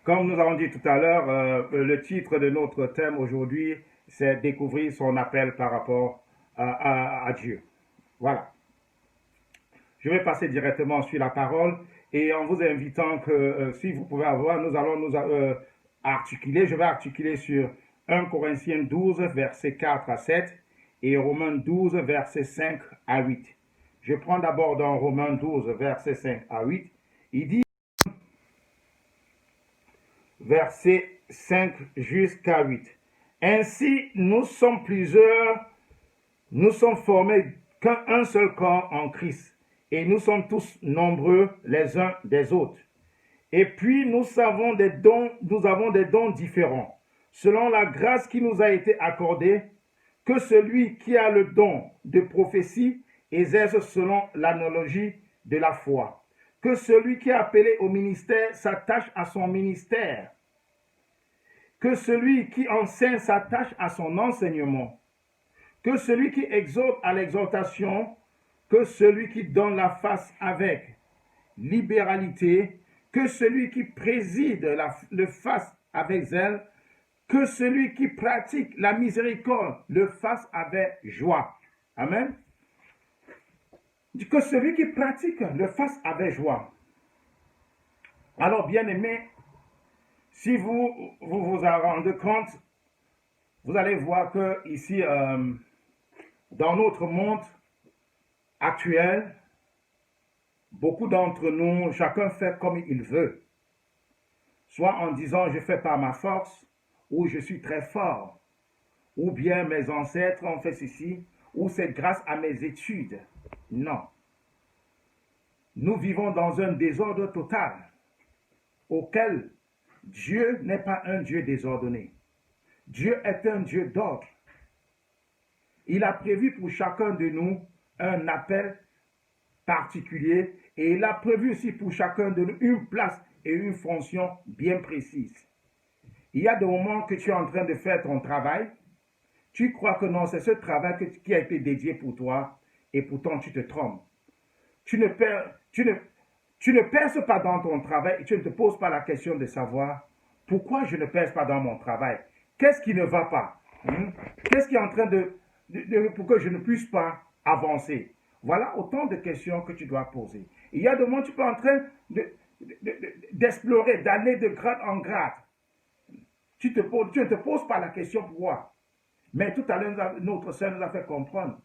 Comme nous avons dit tout à l'heure, le titre de notre thème aujourd'hui, c'est découvrir son appel par rapport à Dieu. Voilà. Je vais passer directement sur la parole et en vous invitant que si vous pouvez avoir, nous allons nous articuler. Je vais articuler sur 1 Corinthiens 12, versets 4 à 7 et Romains 12, versets 5 à 8. Je prends d'abord dans Romains 12, versets 5 à 8. Il dit, versets 5 jusqu'à 8. Ainsi, nous sommes plusieurs, nous sommes formés qu'un seul corps en Christ, et nous sommes tous nombreux les uns des autres. Et puis, nous avons des dons différents, selon la grâce qui nous a été accordée, que celui qui a le don de prophétie exerce selon l'analogie de la foi, que celui qui est appelé au ministère s'attache à son ministère, que celui qui enseigne s'attache à son enseignement, que celui qui exhorte à l'exhortation, que celui qui donne la face avec libéralité, que celui qui préside le fasse avec zèle, que celui qui pratique la miséricorde le fasse avec joie. Amen. Que celui qui pratique le fasse avec joie. Alors, bien-aimés, si vous vous en rendez compte, vous allez voir que ici, dans notre monde actuel, beaucoup d'entre nous, chacun fait comme il veut. Soit en disant je fais par ma force, ou je suis très fort, ou bien mes ancêtres ont fait ceci, ou c'est grâce à mes études. Non. Nous vivons dans un désordre total, auquel Dieu n'est pas un Dieu désordonné. Dieu est un Dieu d'ordre. Il a prévu pour chacun de nous un appel particulier et il a prévu aussi pour chacun de nous une place et une fonction bien précise. Il y a des moments que tu es en train de faire ton travail, tu crois que non, c'est ce travail qui a été dédié pour toi et pourtant tu te trompes. Tu ne perces pas dans ton travail et tu ne te poses pas la question de savoir pourquoi je ne perce pas dans mon travail. Qu'est-ce qui ne va pas? Qu'est-ce qui est en train pour que je ne puisse pas avancer? Voilà autant de questions que tu dois poser. Il y a des moments où tu peux en train d'explorer, d'aller de grade en grade. Tu ne te poses pas la question pourquoi. Mais tout à l'heure, notre sœur nous a fait comprendre.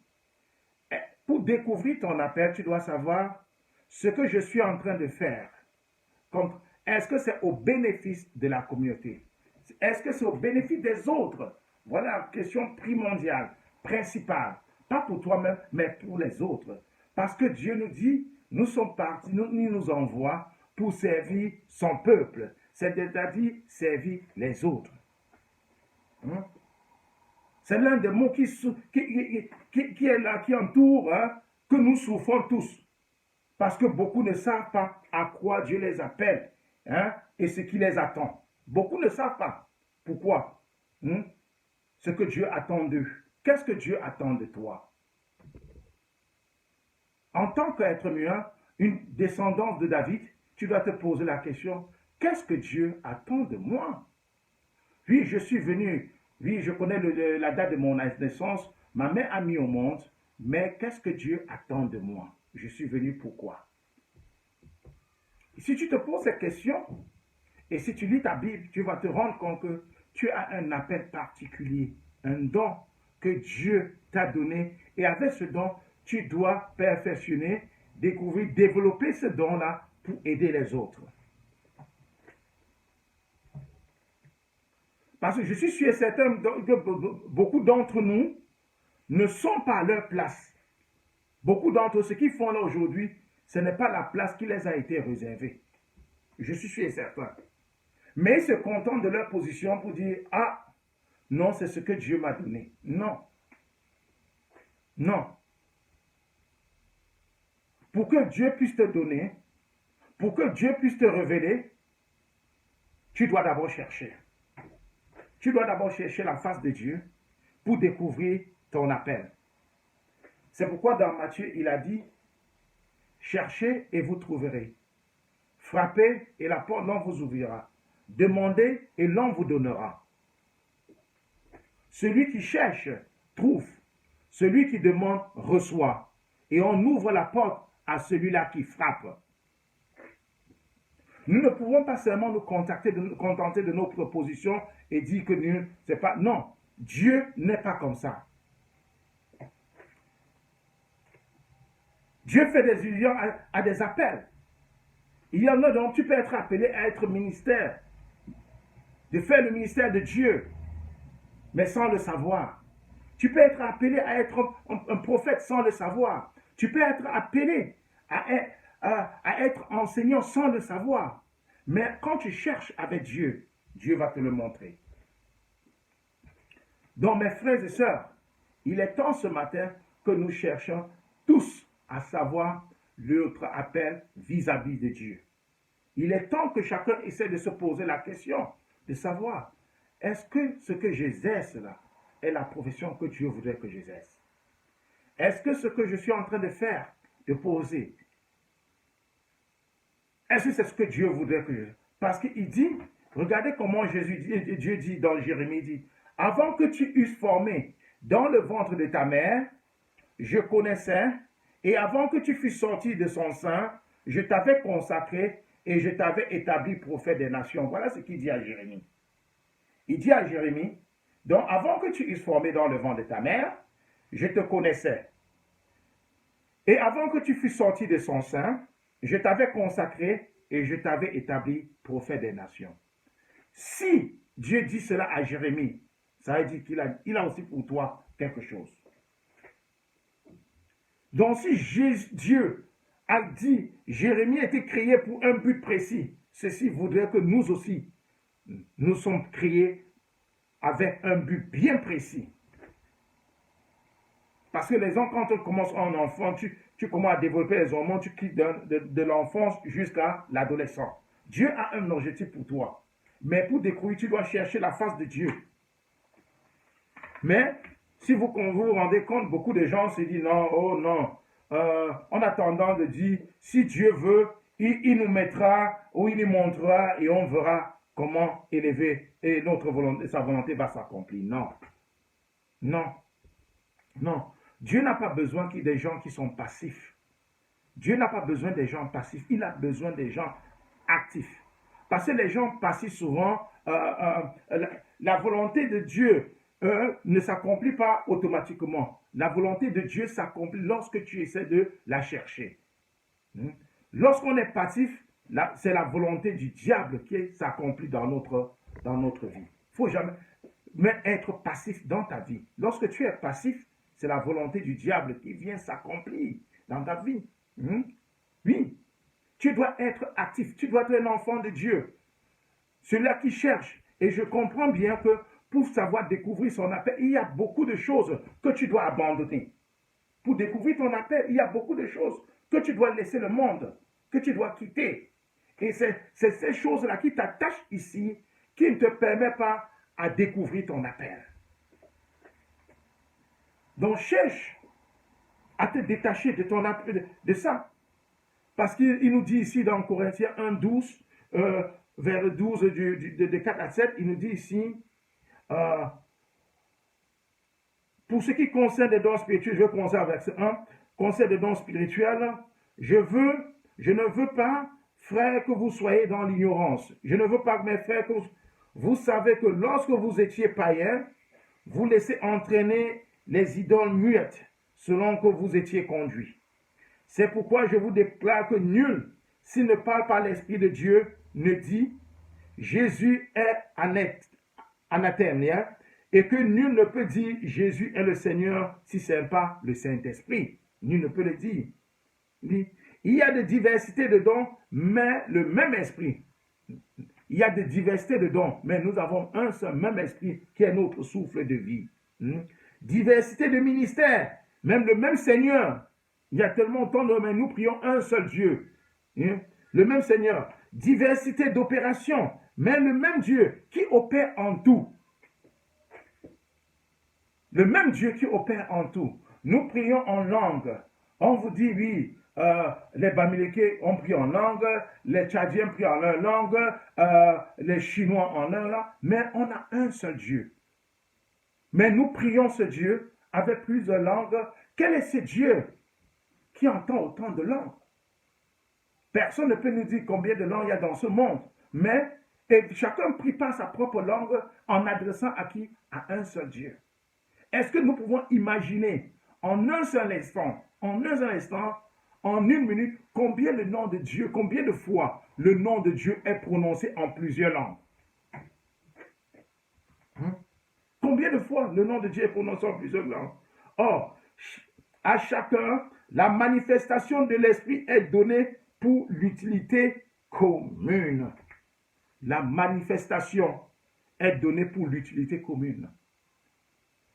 Pour découvrir ton appel, tu dois savoir ce que je suis en train de faire. Est-ce que c'est au bénéfice de la communauté? Est-ce que c'est au bénéfice des autres? Voilà la question primordiale, principale. Pas pour toi-même, mais pour les autres. Parce que Dieu nous dit, nous sommes partis, il nous envoie pour servir son peuple. C'est-à-dire servir les autres. C'est l'un des mots qui est là, qui entoure, que nous souffrons tous. Parce que beaucoup ne savent pas à quoi Dieu les appelle et ce qui les attend. Beaucoup ne savent pas. Pourquoi? Ce que Dieu attend d'eux. Qu'est-ce que Dieu attend de toi? En tant qu'être humain, une descendance de David, tu dois te poser la question, qu'est-ce que Dieu attend de moi? Oui, je suis venu, oui, je connais la date de mon naissance, ma mère a mis au monde, mais qu'est-ce que Dieu attend de moi? Je suis venu pourquoi? Si tu te poses cette question, et si tu lis ta Bible, tu vas te rendre compte que tu as un appel particulier, un don que Dieu t'a donné, et avec ce don, tu dois perfectionner, découvrir, développer ce don-là pour aider les autres. Parce que je suis sûr et certain que beaucoup d'entre nous ne sont pas à leur place. Beaucoup d'entre eux, ce qu'ils font là aujourd'hui, ce n'est pas la place qui les a été réservée. Je suis sûr et certain. Mais ils se contentent de leur position pour dire, ah, non, c'est ce que Dieu m'a donné. Non. Non. Pour que Dieu puisse te donner, pour que Dieu puisse te révéler, tu dois d'abord chercher. Tu dois d'abord chercher la face de Dieu pour découvrir ton appel. C'est pourquoi dans Matthieu, il a dit, cherchez et vous trouverez. Frappez et la porte l'on vous ouvrira. Demandez et l'on vous donnera. Celui qui cherche, trouve. Celui qui demande, reçoit. Et on ouvre la porte à celui-là qui frappe. Nous ne pouvons pas seulement nous contenter de notre position et dire que nous, c'est pas... Non, Dieu n'est pas comme ça. Dieu fait des illusions à des appels. Il y en a dont tu peux être appelé à être ministère, de faire le ministère de Dieu, mais sans le savoir. Tu peux être appelé à être un prophète sans le savoir. Tu peux être appelé à être enseignant sans le savoir. Mais quand tu cherches avec Dieu, Dieu va te le montrer. Donc mes frères et sœurs, il est temps ce matin que nous cherchions tous à savoir notre appel vis-à-vis de Dieu. Il est temps que chacun essaie de se poser la question, de savoir, est-ce que ce que j'exerce là est la profession que Dieu voudrait que j'exerce? Est-ce que ce que je suis en train de faire, de poser, est-ce que c'est ce que Dieu voudrait que je... Parce qu'il dit, regardez comment Dieu dit dans Jérémie, dit, avant que tu eusses formé dans le ventre de ta mère, je connaissais, et avant que tu fusses sorti de son sein, je t'avais consacré et je t'avais établi prophète des nations. Voilà ce qu'il dit à Jérémie. Il dit à Jérémie, donc avant que tu eusses formé dans le ventre de ta mère, je te connaissais. Et avant que tu fusses sorti de son sein, je t'avais consacré et je t'avais établi prophète des nations. Si Dieu dit cela à Jérémie, ça veut dire qu'il a aussi pour toi quelque chose. Donc si Dieu a dit, Jérémie a été créé pour un but précis, ceci voudrait que nous aussi, nous sommes créés avec un but bien précis. Parce que les gens, quand on commence en enfant, tu commences à développer les hormones, tu quittes de l'enfance jusqu'à l'adolescence. Dieu a un objectif pour toi. Mais pour découvrir, tu dois chercher la face de Dieu. Mais si vous vous rendez compte, beaucoup de gens se disent non, oh non. On a tendance de dire, si Dieu veut, il nous mettra ou il nous montrera et on verra comment élever et sa volonté va s'accomplir. Non. Non. Non. Dieu n'a pas besoin des gens qui sont passifs. Dieu n'a pas besoin des gens passifs. Il a besoin des gens actifs. Parce que les gens passifs, souvent, la volonté de Dieu ne s'accomplit pas automatiquement. La volonté de Dieu s'accomplit lorsque tu essaies de la chercher. Lorsqu'on est passif, c'est la volonté du diable qui s'accomplit dans notre vie. Il ne faut jamais être passif dans ta vie. Lorsque tu es passif, c'est la volonté du diable qui vient s'accomplir dans ta vie. Oui, tu dois être actif, tu dois être un enfant de Dieu. Celui-là qui cherche. Et je comprends bien que pour savoir découvrir son appel, il y a beaucoup de choses que tu dois abandonner. Pour découvrir ton appel, il y a beaucoup de choses que tu dois laisser le monde, que tu dois quitter. Et c'est ces choses-là qui t'attachent ici, qui ne te permettent pas à découvrir ton appel. Donc cherche à te détacher de ton appel, de ça. Parce qu'il nous dit ici dans Corinthiens 1, 12, vers le 12 de 4 à 7, il nous dit ici, pour ce qui concerne les dons spirituels, je vais commencer avec verset 1, concerne les dons spirituels, je ne veux pas, frères, que vous soyez dans l'ignorance. Je ne veux pas, mes frères, que vous savez que lorsque vous étiez païens, vous laissez entraîner les idoles muettes, selon que vous étiez conduits. C'est pourquoi je vous déclare que nul, s'il ne parle par l'Esprit de Dieu, ne dit Jésus est anathème, et que nul ne peut dire Jésus est le Seigneur si ce n'est pas le Saint-Esprit. Nul ne peut le dire. Il y a des diversités de dons, mais le même esprit. Il y a des diversités de dons, mais nous avons un seul même esprit qui est notre souffle de vie. Diversité de ministères, même le même Seigneur. Il y a tellement de temps, mais nous prions un seul Dieu. Le même Seigneur. Diversité d'opérations, mais le même Dieu qui opère en tout. Le même Dieu qui opère en tout. Nous prions en langue. On vous dit, oui, les Bamileke ont pris en langue, les Tchadiens ont pris en leur langue, les Chinois en leur langue, mais on a un seul Dieu. Mais nous prions ce Dieu avec plusieurs langues. Quel est ce Dieu qui entend autant de langues? Personne ne peut nous dire combien de langues il y a dans ce monde, mais chacun prie par sa propre langue en adressant à qui? À un seul Dieu. Est-ce que nous pouvons imaginer en un seul instant, en une minute, combien le nom de Dieu, combien de fois le nom de Dieu est prononcé en plusieurs langues? Combien de fois le nom de Dieu est prononcé en plusieurs langues? Or, à chacun, la manifestation de l'Esprit est donnée pour l'utilité commune. La manifestation est donnée pour l'utilité commune.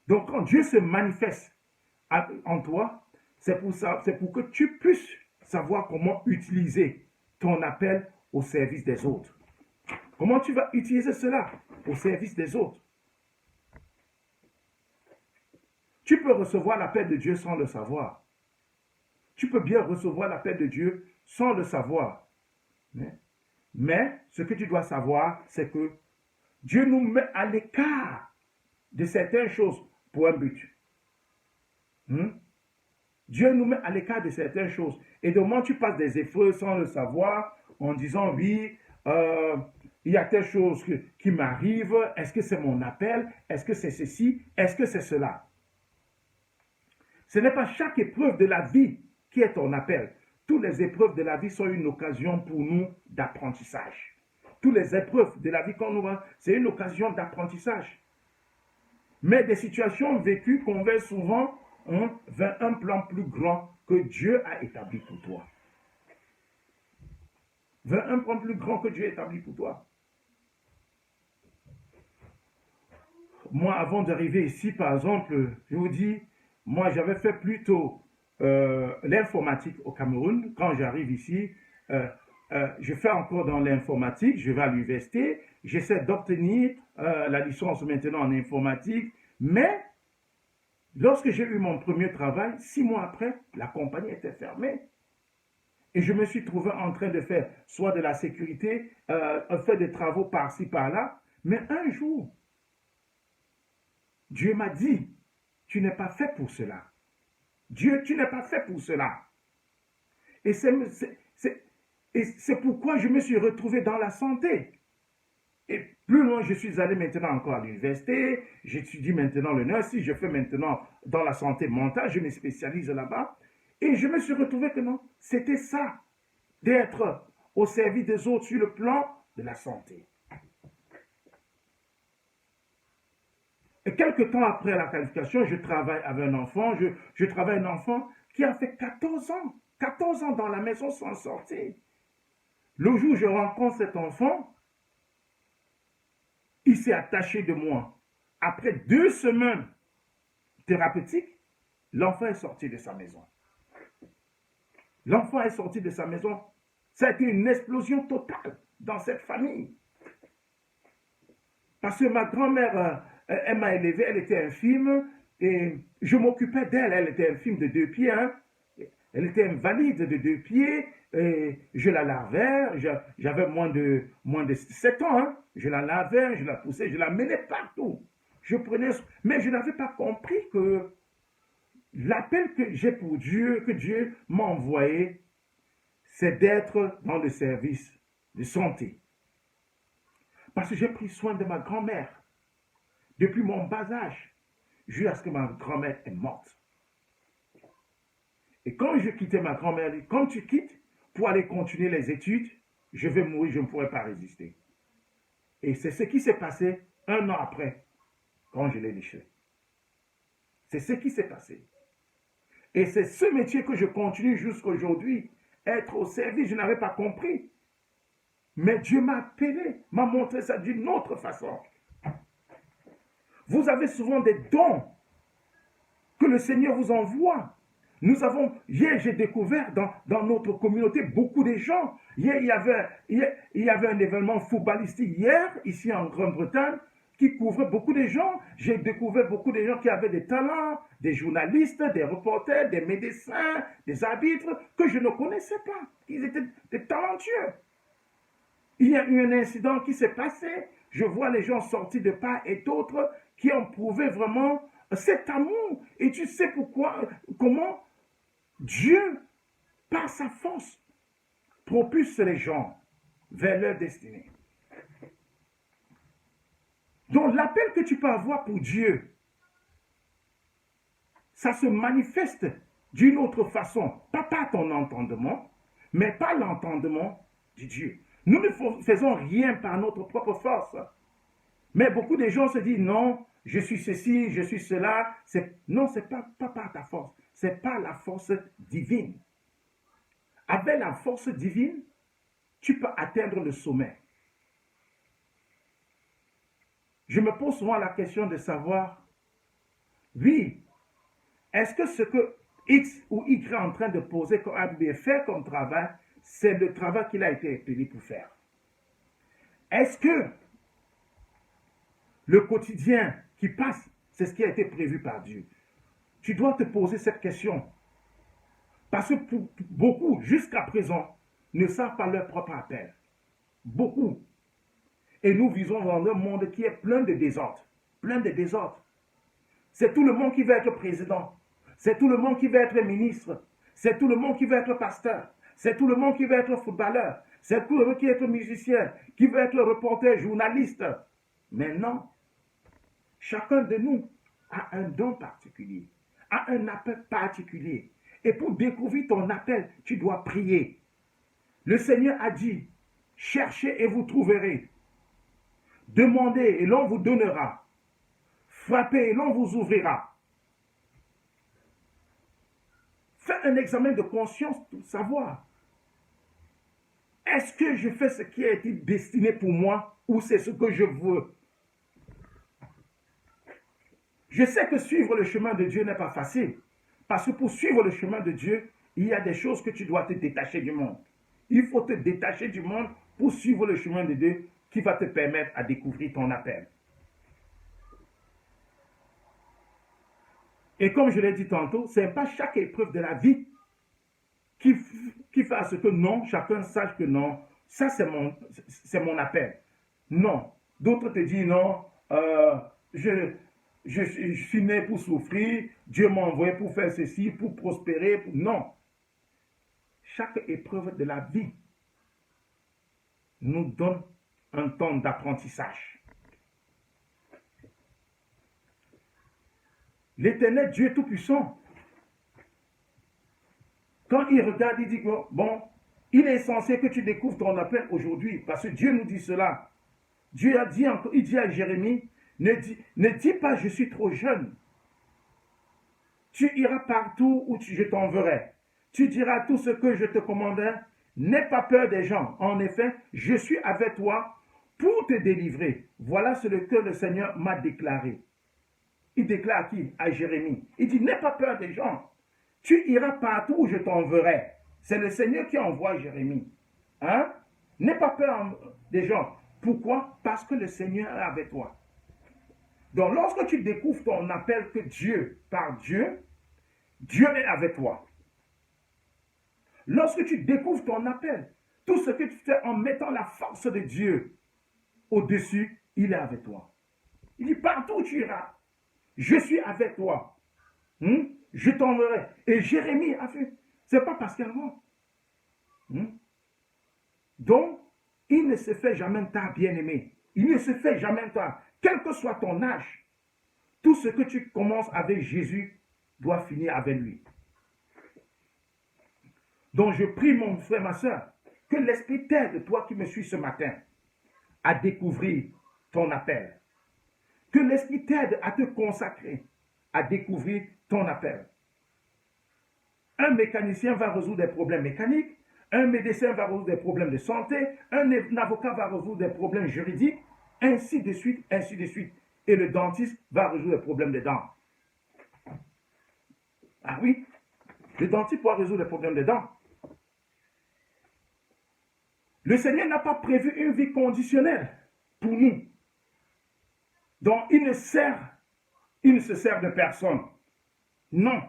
Donc, quand Dieu se manifeste en toi, c'est pour que tu puisses savoir comment utiliser ton appel au service des autres. Comment tu vas utiliser cela au service des autres? Tu peux recevoir l'appel de Dieu sans le savoir. Tu peux bien recevoir l'appel de Dieu sans le savoir. Mais ce que tu dois savoir, c'est que Dieu nous met à l'écart de certaines choses pour un but. Dieu nous met à l'écart de certaines choses. Et de moment tu passes des épreuves sans le savoir, en disant oui, il y a telle chose qui m'arrive, est-ce que c'est mon appel, est-ce que c'est ceci, est-ce que c'est cela? Ce n'est pas chaque épreuve de la vie qui est ton appel. Toutes les épreuves de la vie sont une occasion pour nous d'apprentissage. Toutes les épreuves de la vie qu'on nous voit, c'est une occasion d'apprentissage. Mais des situations vécues convergent souvent vers un plan plus grand que Dieu a établi pour toi. Vers un plan plus grand que Dieu a établi pour toi. Moi, avant d'arriver ici, par exemple, je vous dis, moi, j'avais fait plutôt l'informatique au Cameroun. Quand j'arrive ici, je fais encore dans l'informatique, je vais à l'université, j'essaie d'obtenir la licence maintenant en informatique, mais lorsque j'ai eu mon premier travail, 6 mois après, la compagnie était fermée. Et je me suis trouvé en train de faire soit de la sécurité, faire des travaux par-ci, par-là, mais un jour, Dieu m'a dit, tu n'es pas fait pour cela. Dieu, tu n'es pas fait pour cela. Et c'est pourquoi je me suis retrouvé dans la santé. Et plus loin, je suis allé maintenant encore à l'université, j'étudie maintenant le nursing, je fais maintenant dans la santé mentale, je me spécialise là-bas. Et je me suis retrouvé que non, c'était ça, d'être au service des autres sur le plan de la santé. Et quelques temps après la qualification, je travaille avec un enfant, je travaille avec un enfant qui a fait 14 ans. 14 ans dans la maison sans sortir. Le jour où je rencontre cet enfant, il s'est attaché de moi. Après 2 semaines thérapeutiques, l'enfant est sorti de sa maison. L'enfant est sorti de sa maison. Ça a été une explosion totale dans cette famille. Parce que ma grand-mère, elle m'a élevé, elle était infirme, et je m'occupais d'elle. Elle était infirme de 2 pieds, hein. Elle était invalide de 2 pieds, et je la lavais, j'avais moins de 7 ans, hein. Je la lavais, je la poussais, je la menais partout. Mais je n'avais pas compris que l'appel que j'ai pour Dieu, que Dieu m'a envoyé, c'est d'être dans le service de santé. Parce que j'ai pris soin de ma grand-mère depuis mon bas âge, jusqu'à ce que ma grand-mère est morte. Et quand je quittais ma grand-mère, elle dit, quand tu quittes pour aller continuer les études, je vais mourir, je ne pourrai pas résister. Et c'est ce qui s'est passé 1 an après, quand je l'ai laissé. C'est ce qui s'est passé. Et c'est ce métier que je continue jusqu'à aujourd'hui, être au service, je n'avais pas compris. Mais Dieu m'a appelé, m'a montré ça d'une autre façon. Vous avez souvent des dons que le Seigneur vous envoie. Hier, j'ai découvert dans notre communauté beaucoup de gens. Hier, il y avait un événement footballistique hier, ici en Grande-Bretagne, qui couvrait beaucoup de gens. J'ai découvert beaucoup de gens qui avaient des talents, des journalistes, des reporters, des médecins, des arbitres que je ne connaissais pas. Ils étaient des talentueux. Il y a eu un incident qui s'est passé. Je vois les gens sortis de part et d'autre qui ont prouvé vraiment cet amour. Et tu sais pourquoi, comment Dieu, par sa force, propulse les gens vers leur destinée. Donc l'appel que tu peux avoir pour Dieu, ça se manifeste d'une autre façon, pas par ton entendement, mais par l'entendement de Dieu. Nous ne faisons rien par notre propre force. Mais beaucoup de gens se disent, non, je suis ceci, je suis cela. Non, ce n'est pas par ta force, c'est par la force divine. Avec la force divine, tu peux atteindre le sommet. Je me pose souvent la question de savoir, oui, est-ce que ce que X ou Y est en train de poser comme faire comme travail, c'est le travail qu'il a été appelé pour faire? Est-ce que le quotidien qui passe, c'est ce qui a été prévu par Dieu? Tu dois te poser cette question. Parce que beaucoup, jusqu'à présent, ne savent pas leur propre appel. Beaucoup. Et nous vivons dans un monde qui est plein de désordre. Plein de désordre. C'est tout le monde qui veut être président. C'est tout le monde qui veut être ministre. C'est tout le monde qui veut être pasteur. C'est tout le monde qui veut être footballeur. C'est tout le monde qui veut être musicien, qui veut être reporter, journaliste. Mais non. Chacun de nous a un don particulier, a un appel particulier. Et pour découvrir ton appel, tu dois prier. Le Seigneur a dit, cherchez et vous trouverez. Demandez et l'on vous donnera. Frappez et l'on vous ouvrira. Fais un examen de conscience pour savoir. Est-ce que je fais ce qui a été destiné pour moi ou c'est ce que je veux? Je sais que suivre le chemin de Dieu n'est pas facile. Parce que pour suivre le chemin de Dieu, il y a des choses que tu dois te détacher du monde. Il faut te détacher du monde pour suivre le chemin de Dieu qui va te permettre à découvrir ton appel. Et comme je l'ai dit tantôt, ce n'est pas chaque épreuve de la vie qui fait à ce que non, chacun sache que non, ça c'est mon appel. Non. D'autres te disent non, je suis né pour souffrir, Dieu m'a envoyé pour faire ceci, pour prospérer. Non. Chaque épreuve de la vie nous donne un temps d'apprentissage. L'Éternel Dieu Tout-Puissant, quand il regarde, il dit que, bon, il est essentiel que tu découvres ton appel aujourd'hui, parce que Dieu nous dit cela. Dieu a dit encore, il dit à Jérémie, ne dis pas je suis trop jeune. Tu iras partout où je t'enverrai. Tu diras tout ce que je te commandais. N'aie pas peur des gens. En effet, je suis avec toi pour te délivrer. Voilà ce que le Seigneur m'a déclaré. Il déclare à qui? À Jérémie. Il dit, n'aie pas peur des gens. Tu iras partout où je t'enverrai. C'est le Seigneur qui envoie Jérémie. Hein? N'aie pas peur des gens. Pourquoi? Parce que le Seigneur est avec toi. Donc, lorsque tu découvres ton appel que Dieu, par Dieu, Dieu est avec toi. Lorsque tu découvres ton appel, tout ce que tu fais en mettant la force de Dieu au-dessus, il est avec toi. Il dit, partout où tu iras, je suis avec toi. Je t'enverrai. Et Jérémie a fait. C'est pas parce qu'elle ment. Donc, il ne se fait jamais tard, bien-aimé. Il ne se fait jamais tard. Quel que soit ton âge, tout ce que tu commences avec Jésus doit finir avec lui. Donc, je prie mon frère, ma soeur, que l'Esprit t'aide, toi qui me suis ce matin, à découvrir ton appel. Que l'Esprit t'aide à te consacrer, à découvrir ton appel. Un mécanicien va résoudre des problèmes mécaniques, un médecin va résoudre des problèmes de santé, un avocat va résoudre des problèmes juridiques, ainsi de suite, ainsi de suite. Et le dentiste va résoudre les problèmes des dents. Ah oui, le dentiste pourra résoudre les problèmes des dents. Le Seigneur n'a pas prévu une vie conditionnelle pour nous. Donc, il ne se sert de personne. Non.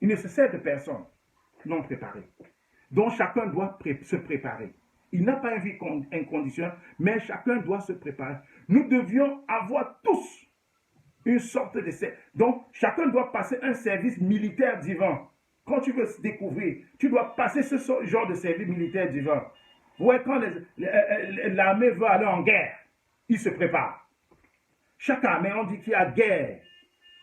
Il ne se sert de personne non préparée. Donc chacun doit se préparer. Il n'a pas une vie inconditionnelle, mais chacun doit se préparer. Nous devions avoir tous une sorte de service. Donc chacun doit passer un service militaire divin. Quand tu veux se découvrir, tu dois passer ce genre de service militaire divin. Ouais, quand l'armée veut aller en guerre, il se prépare. Chaque armée, on dit qu'il y a guerre.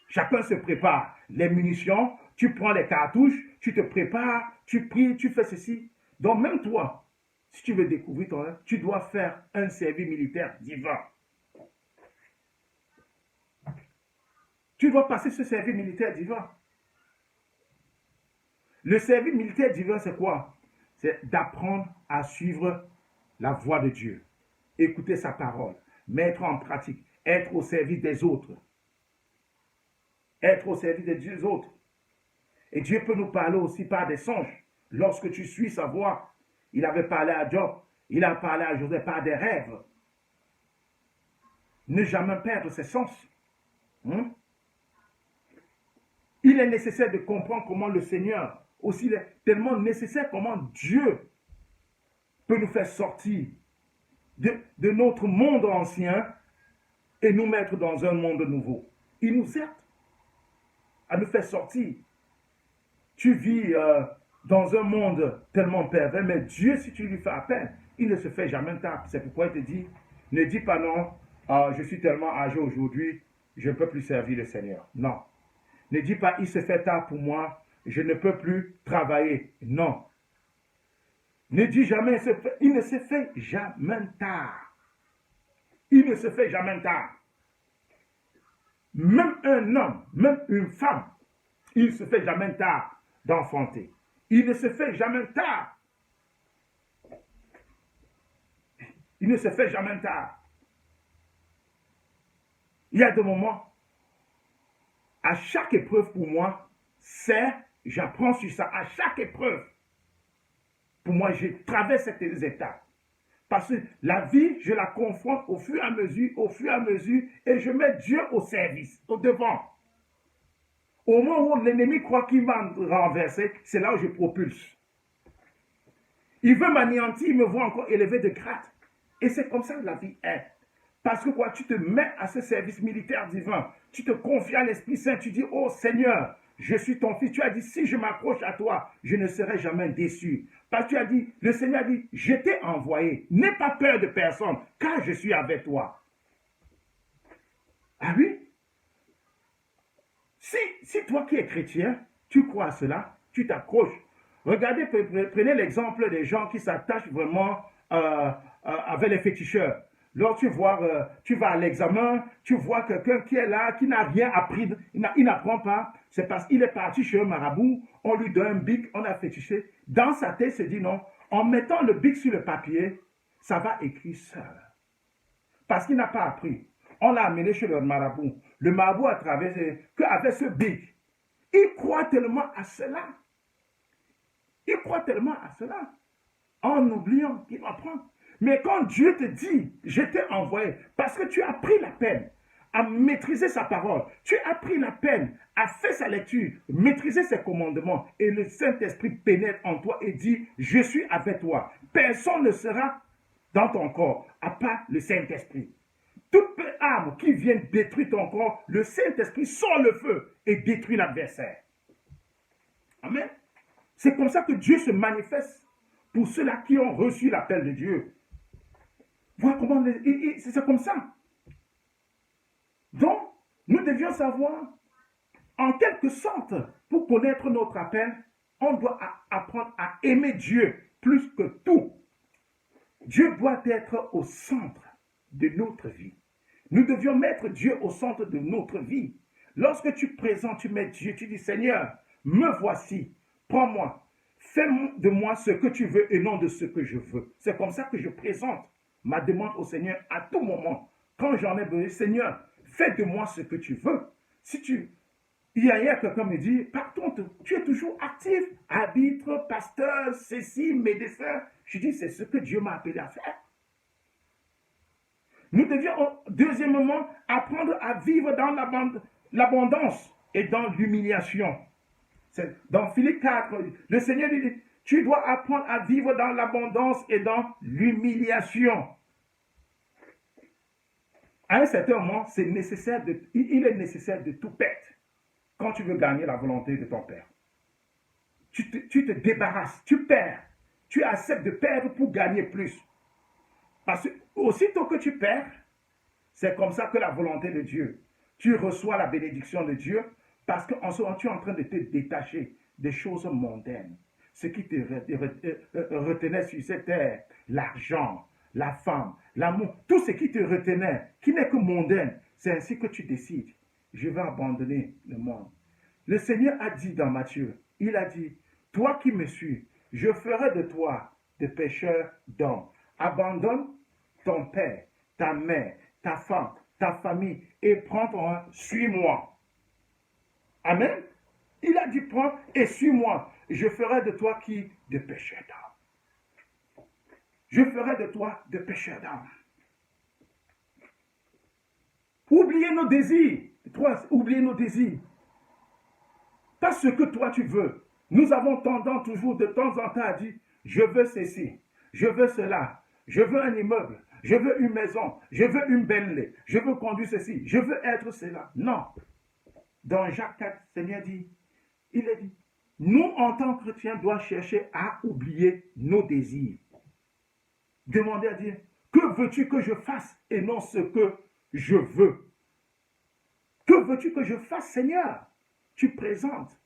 Chacun se prépare. Les munitions, tu prends les cartouches, tu te prépares, tu pries, tu fais ceci. Donc même toi, si tu veux découvrir ton rêve, tu dois faire un service militaire divin. Tu dois passer ce service militaire divin. Le service militaire divin, c'est quoi? C'est d'apprendre à suivre la voie de Dieu, écouter sa parole, mettre en pratique, être au service des autres. Être au service des autres. Et Dieu peut nous parler aussi par des songes. Lorsque tu suis sa voie, il avait parlé à Job, il a parlé à Joseph par des rêves. Ne jamais perdre ses sens. Il est nécessaire de comprendre comment le Seigneur, aussi tellement nécessaire comment Dieu peut nous faire sortir de notre monde ancien et nous mettre dans un monde nouveau. Il nous aide à nous faire sortir. Tu vis dans un monde tellement pervers, mais Dieu, si tu lui fais appel, il ne se fait jamais tard. C'est pourquoi il te dit, ne dis pas non, je suis tellement âgé aujourd'hui, je ne peux plus servir le Seigneur. Non. Ne dis pas, il se fait tard pour moi, je ne peux plus travailler. Non. Ne dis jamais, il ne se fait jamais tard. Il ne se fait jamais tard. Même un homme, même une femme, il ne se fait jamais tard d'enfanter. Il ne se fait jamais tard. Il ne se fait jamais tard. Il y a des moments, à chaque épreuve pour moi, j'apprends sur ça, à chaque épreuve. Pour moi, je traverse ces étapes. Parce que la vie, je la confronte au fur et à mesure, et je mets Dieu au service, au devant. Au moment où l'ennemi croit qu'il m'a renversé, c'est là où je propulse. Il veut m'anéantir, il me voit encore élevé de grade. Et c'est comme ça que la vie est. Parce que quoi, tu te mets à ce service militaire divin. Tu te confies à l'Esprit Saint. Tu dis, oh Seigneur, je suis ton fils. Tu as dit, si je m'accroche à toi, je ne serai jamais déçu. Parce que tu as dit, le Seigneur a dit, je t'ai envoyé. N'aie pas peur de personne, car je suis avec toi. Ah oui? Si toi qui es chrétien, tu crois à cela, tu t'accroches. Regardez, prenez l'exemple des gens qui s'attachent vraiment avec les féticheurs. Lorsque tu vas à l'examen, tu vois quelqu'un qui est là, qui n'a rien appris, il n'apprend pas, c'est parce qu'il est parti chez un marabout, on lui donne un bic, on a fétiché. Dans sa tête, il se dit non, en mettant le bic sur le papier, ça va écrire seul. Parce qu'il n'a pas appris. On l'a amené chez le marabout. Le marabout a traversé qu'avec ce bic. Il croit tellement à cela. Il croit tellement à cela. En oubliant qu'il apprend. Mais quand Dieu te dit, je t'ai envoyé, parce que tu as pris la peine à maîtriser sa parole, tu as pris la peine à faire sa lecture, maîtriser ses commandements, et le Saint-Esprit pénètre en toi et dit, je suis avec toi. Personne ne sera dans ton corps, à part le Saint-Esprit. Toute arme qui vient détruire ton corps, le Saint-Esprit sort le feu et détruit l'adversaire. Amen. C'est comme ça que Dieu se manifeste pour ceux-là qui ont reçu l'appel de Dieu. Voilà comment c'est comme ça. Donc, nous devions savoir, en quelque sorte, pour connaître notre appel, on doit apprendre à aimer Dieu plus que tout. Dieu doit être au centre de notre vie. Nous devions mettre Dieu au centre de notre vie. Lorsque tu présentes, tu mets Dieu, tu dis Seigneur, me voici, prends-moi, fais de moi ce que tu veux et non de ce que je veux. C'est comme ça que je présente ma demande au Seigneur à tout moment. Quand j'en ai besoin, Seigneur, fais de moi ce que tu veux. Hier, quelqu'un me dit, par contre, tu es toujours actif, arbitre, pasteur, ceci, médecin. Je dis, c'est ce que Dieu m'a appelé à faire. Nous devions, deuxièmement, apprendre à vivre dans l'abondance et dans l'humiliation. Dans Philippiens 4, le Seigneur lui dit, tu dois apprendre à vivre dans l'abondance et dans l'humiliation. À un certain moment, il est nécessaire de tout perdre quand tu veux gagner la volonté de ton Père. Tu te débarrasses, tu perds. Tu acceptes de perdre pour gagner plus. Parce que aussitôt que tu perds, c'est comme ça que la volonté de Dieu, tu reçois la bénédiction de Dieu parce qu'en ce moment, tu es en train de te détacher des choses mondaines. Ce qui te retenait sur cette terre, l'argent, la femme, l'amour, tout ce qui te retenait, qui n'est que mondain, c'est ainsi que tu décides. Je vais abandonner le monde. Le Seigneur a dit dans Matthieu, il a dit, toi qui me suis, je ferai de toi des pêcheurs d'hommes. Abandonne ton père, ta mère, ta femme, ta famille et prends ton suis-moi. Amen. Il a dit prends et suis-moi. Je ferai de toi qui des pêcheurs d'hommes. Je ferai de toi des pêcheurs d'hommes. Oubliez nos désirs. Oubliez nos désirs. Pas ce que toi tu veux. Nous avons tendance toujours de temps en temps à dire, je veux ceci, je veux cela, je veux un immeuble, je veux une maison, je veux une belle, je veux conduire ceci, je veux être cela. Non. Dans Jacques 4, le Seigneur dit, il a dit, nous en tant que chrétiens doivent chercher à oublier nos désirs. Demander à dire, que veux-tu que je fasse et non ce que je veux. Que veux-tu que je fasse, Seigneur? Tu présentes.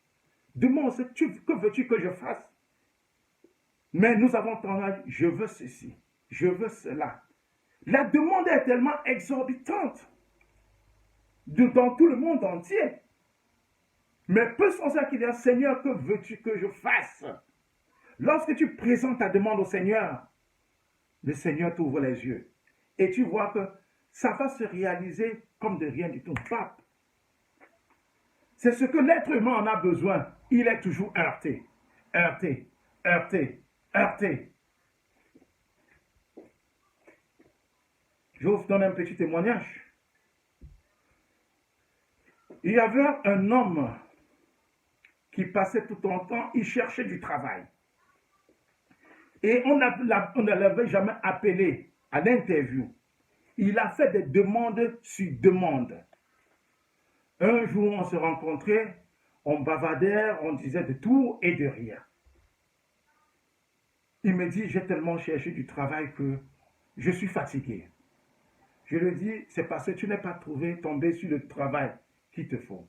Demande, que veux-tu que je fasse? Mais nous avons tendance, je veux ceci, je veux cela. La demande est tellement exorbitante dans tout le monde entier. Mais peu sont ceux qui disent, Seigneur, que veux-tu que je fasse? Lorsque tu présentes ta demande au Seigneur, le Seigneur t'ouvre les yeux. Et tu vois que ça va se réaliser comme de rien du tout. Pape. C'est ce que l'être humain en a besoin. Il est toujours heurté. Heurté. Heurté. Heurté. Je vais vous donner un petit témoignage. Il y avait un homme qui passait tout son temps, il cherchait du travail. Et on ne l'avait jamais appelé à l'interview. Il a fait des demandes sur demande. Un jour, on se rencontrait, on bavardait, on disait de tout et de rien. Il me dit, j'ai tellement cherché du travail que je suis fatigué. Je lui dis, c'est parce que tu n'es pas tombé sur le travail qu'il te faut.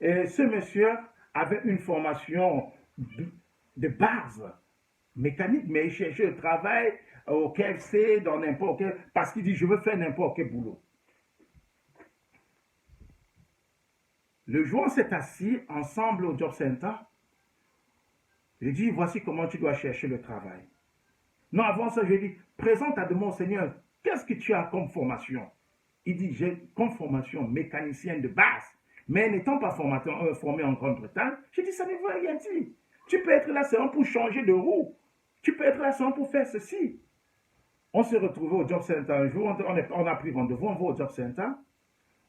Et ce monsieur avait une formation de base mécanique, mais il cherchait le travail au KFC, dans n'importe quel, parce qu'il dit, je veux faire n'importe quel boulot. Le jour où on s'est assis ensemble au Job Center, j'ai dit, voici comment tu dois chercher le travail. Non, avant ça, je lui ai dit, présente ta demande au Seigneur, qu'est-ce que tu as comme formation? Il dit, j'ai comme formation mécanicienne de base, mais n'étant pas formé en Grande-Bretagne, j'ai dit, ça ne veut rien dire. Tu peux être là seulement pour changer de roue. Tu peux être là seulement pour faire ceci. On s'est retrouvés au Job Center un jour, on a pris rendez-vous, on va au Job Center,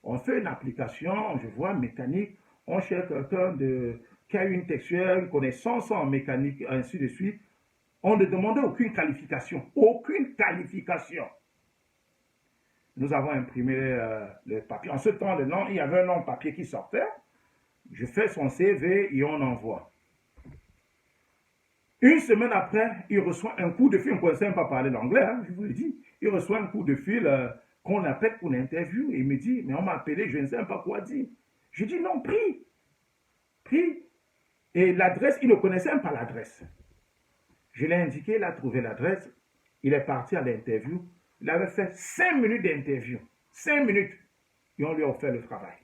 on fait une application, je vois, mécanique, on cherche quelqu'un qui a une texture, une connaissance en mécanique, ainsi de suite. On ne demandait aucune qualification. Aucune qualification. Nous avons imprimé le papier. En ce temps, il y avait un nom papier qui sortait. Je fais son CV et on envoie. Une semaine après, il reçoit un coup de fil. On ne connaissait même pas parler l'anglais, hein, je vous l'ai dit. Il reçoit un coup de fil qu'on appelle pour l'interview. Et il me dit, mais on m'a appelé, je ne sais même pas quoi dire. Je dis, non, prie. Prie. Et l'adresse, il ne connaissait même pas l'adresse. Je l'ai indiqué, il a trouvé l'adresse. Il est parti à l'interview. Il avait fait 5 minutes d'interview. 5 minutes. Et on lui a offert le travail.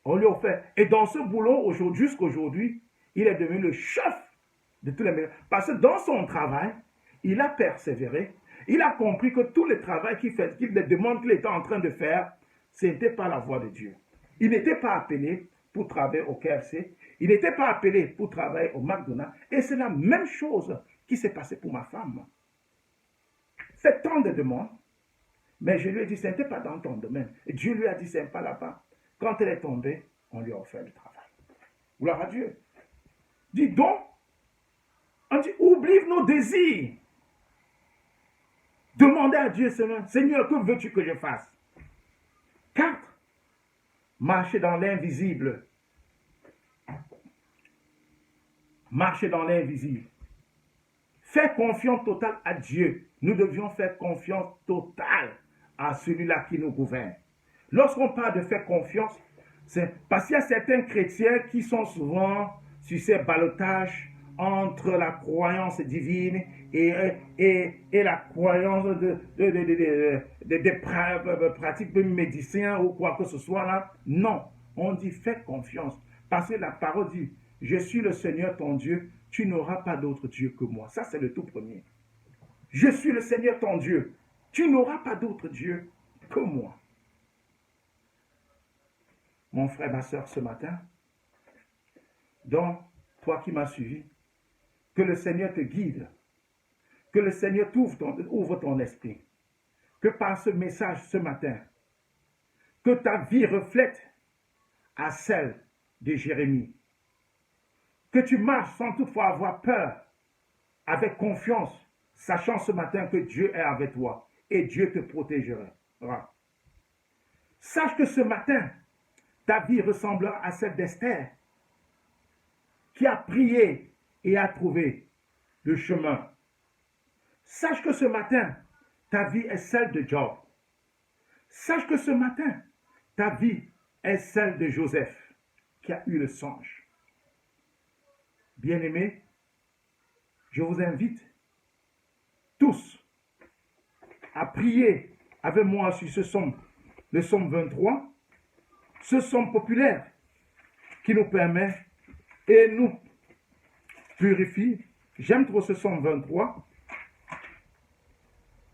On lui a offert. Et dans ce boulot, jusqu'à aujourd'hui, il est devenu le chef de tous les métiers. Parce que dans son travail, il a persévéré. Il a compris que tout le travail les demandes qu'il était en train de faire, ce n'était pas la voie de Dieu. Il n'était pas appelé pour travailler au KFC. Il n'était pas appelé pour travailler au McDonald's. Et c'est la même chose qui s'est passée pour ma femme. Fait tant de demandes. Mais je lui ai dit, ce n'était pas dans ton domaine. Et Dieu lui a dit, ce n'est pas là-bas. Quand elle est tombée, on lui a offert le travail. Gloire à Dieu. Dis donc, on dit, oublie nos désirs. Demandez à Dieu, Seigneur, que veux-tu que je fasse? 4. Marcher dans l'invisible. Marcher dans l'invisible. Faire confiance totale à Dieu. Nous devions faire confiance totale à celui-là qui nous gouverne. Lorsqu'on parle de faire confiance, c'est parce qu'il y a certains chrétiens qui sont souvent sur ces ballottages entre la croyance divine et la croyance des pratiques de médecins ou quoi que ce soit là. Non, on dit fais confiance. Parce que la parole dit, je suis le Seigneur ton Dieu, tu n'auras pas d'autre Dieu que moi. Ça, c'est le tout premier. Je suis le Seigneur ton Dieu, tu n'auras pas d'autre Dieu que moi. Mon frère, ma soeur, ce matin, donc, toi qui m'as suivi, que le Seigneur te guide, que le Seigneur ouvre ton esprit, que par ce message ce matin, que ta vie reflète à celle de Jérémie, que tu marches sans toutefois avoir peur, avec confiance, sachant ce matin que Dieu est avec toi et Dieu te protégera. Sache que ce matin, ta vie ressemblera à celle d'Esther, qui a prié et a trouvé le chemin. Sache que ce matin, ta vie est celle de Job. Sache que ce matin, ta vie est celle de Joseph, qui a eu le songe. Bien-aimés, je vous invite tous à prier avec moi sur ce psaume, le psaume 23, ce psaume populaire qui nous permet et nous purifie. J'aime trop ce psaume 23.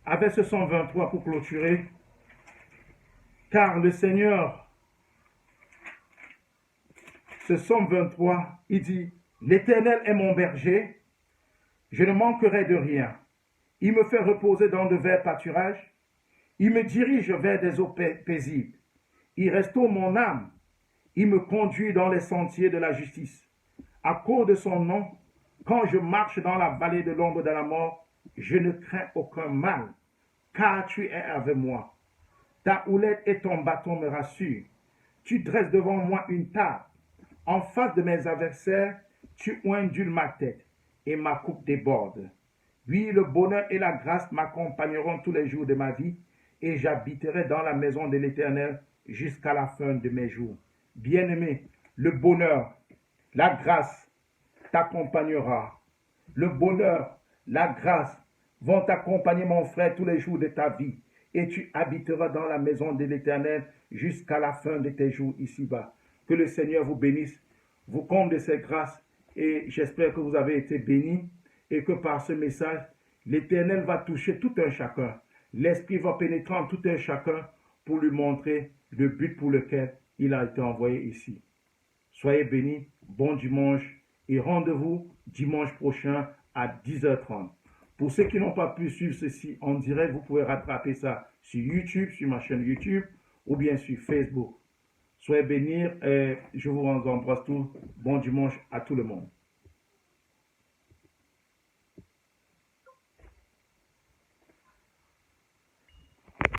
Avec ce psaume 23 pour clôturer, car le Seigneur, ce psaume 23, il dit, l'Éternel est mon berger, je ne manquerai de rien. Il me fait reposer dans de verts pâturages, il me dirige vers des eaux paisibles. Il restaure mon âme, il me conduit dans les sentiers de la justice. À cause de son nom, quand je marche dans la vallée de l'ombre de la mort, je ne crains aucun mal, car tu es avec moi. Ta houlette et ton bâton me rassurent. Tu dresses devant moi une table. En face de mes adversaires, tu indules ma tête et ma coupe déborde. Oui, le bonheur et la grâce m'accompagneront tous les jours de ma vie, et j'habiterai dans la maison de l'Éternel jusqu'à la fin de mes jours. Bien-aimé, le bonheur, la grâce t'accompagnera. Le bonheur, la grâce vont t'accompagner, mon frère, tous les jours de ta vie. Et tu habiteras dans la maison de l'Éternel jusqu'à la fin de tes jours ici-bas. Que le Seigneur vous bénisse, vous comble de ses grâces. Et j'espère que vous avez été bénis et que par ce message, l'Éternel va toucher tout un chacun. L'Esprit va pénétrer en tout un chacun pour lui montrer le but pour lequel il a été envoyé ici. Soyez bénis, bon dimanche et rendez-vous dimanche prochain à 10h30. Pour ceux qui n'ont pas pu suivre ceci en direct, vous pouvez rattraper ça sur YouTube, sur ma chaîne YouTube ou bien sur Facebook. Soyez bénis et je vous embrasse tous. Bon dimanche à tout le monde.